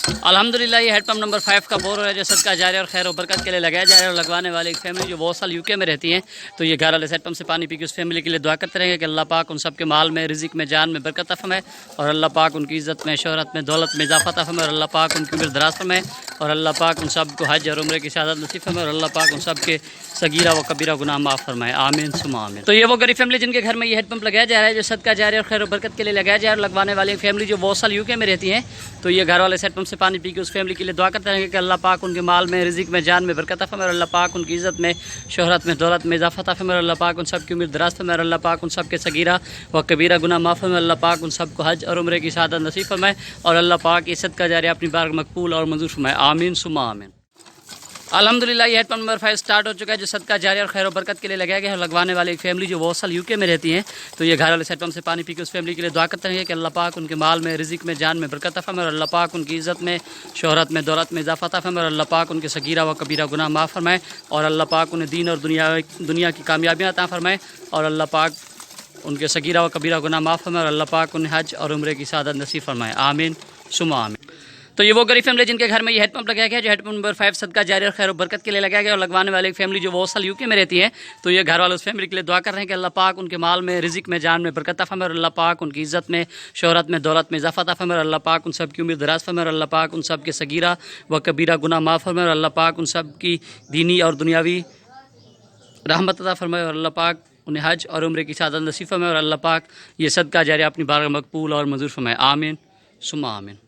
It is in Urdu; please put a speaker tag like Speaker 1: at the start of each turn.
Speaker 1: الحمدللہ یہ ہیڈ پمپ نمبر 5 کا بور ہے جو صدقہ جاری اور خیر و برکت کے لیے لگایا جا رہا ہے، اور لگوانے والی ایک فیملی جو بہت سال یو کے میں رہتی ہیں، تو یہ گھر والے ہیڈ پمپ سے پانی پی کے اس فیملی کے لیے دعا کرتے رہیں گے کہ اللہ پاک ان سب کے مال میں، رزق میں، جان میں برکت عطا فرمائے، اور اللہ پاک ان کی عزت میں، شہرت میں، دولت میں اضافہ عطا فرمائے، اور اللہ پاک ان کی عمر دراز فرمائے، اور اللہ پاک ان سب کو حج اور عمرے کی سعادت نصیب فرمائے، اور اللہ پاک ان سب کے صغیرہ و کبیرہ گناہ معاف فرمائے، آمین ثم آمین۔ تو یہ وہ غریب فیملی جن کے گھر میں یہ ہیڈ پمپ لگایا جا رہا ہے جو صدقہ جاری اور خیر و برکت کے لیے لگایا جا رہا ہے، اور لگوانے والی فیملی جو بہت سال یو کے میں رہتی ہیں، تو یہ گھر والے ہیڈ پمپ سے پانی پی کے اس فیملی کے لیے دعا کرتے رہیں گے کہ اللہ پاک ان کے مال میں، رزق میں، جان میں برکت عطا فرمائے، اور اللہ پاک ان کی عزت میں، شہرت میں، دولت میں اضافہ عطا فرمائے، اور اللہ پاک ان سب کی عمر دراز فرمائے، اور اللہ پاک ان سب کے صغیرہ و کبیرہ گناہ معاف فرمائے، اللہ پاک ان سب کو حج اور عمرے کی سعادت نصیب فرمائے، اور اللہ پاک یہ صدقہ جاریہ اپنی بارگاہ میں مقبول اور منظور فرمائے، آمین ثم آمین۔ الحمدللہ یہ ہیڈ پمپ نمبر 5 سٹارٹ ہو چکا ہے جو صدقہ جاری اور خیر و برکت کے لیے لگایا گیا ہے، لگوانے والی ایک فیملی جو بہت سال یو کے میں رہتی ہیں، تو یہ گھر والے ہیڈ پمپ سے پانی پی کے اس فیملی کے لیے دعا کرتے رہیں گے کہ اللہ پاک ان کے مال میں، رزق میں، جان میں برکت عطا فرمائے، اور اللہ پاک ان کی عزت میں، شہرت میں، دولت میں اضافہ عطا فرمائے، اور اللہ پاک ان کے صغیرہ و کبیرہ گناہ معاف فرمائے، اور اللہ پاک انہیں دین اور دنیا کی کامیابیاں عطا فرمائے، اور اللہ پاک ان کے صغیرہ و کبیرہ گناہ معاف فرمائے، اور اللہ پاک انہیں حج اور عمرے کی سعادت نصیب فرمائے، آمین ثم آمین۔ تو یہ وہ غریب فیملی جن کے گھر میں یہ ہیڈ پمپ لگایا گیا ہے جو ہیڈ پمپ نمبر 5 صدقہ جاری اور خیر و برکت کے لیے لگایا گیا، اور لگوانے والے ایک فیملی جو بہت سال یو کے میں رہتی ہے، تو یہ گھر والے اس فیملی کے لیے دعا کر رہے ہیں کہ اللہ پاک ان کے مال میں، رزق میں، جان میں برکت عطا فرمائے، اور اللہ پاک ان کی عزت میں، شہرت میں، دولت میں اضافہ عطا فرمائے، اور اللہ پاک ان سب کی عمر دراز فرمائے، اور اللہ پاک ان سب کے صغیرہ و کبیرہ گناہ معاف فرمائے، اور اللہ پاک ان سب کی دینی اور دنیاوی رحمت عطا فرمائے، اور اللہ پاک انہیں حج اور عمرے کی سعادت نصیب فرمائے، اور اللہ پاک یہ صدقہ جاریہ اپنی بارگاہ میں مقبول اور منظور فرمائے، آمین ثم آمین۔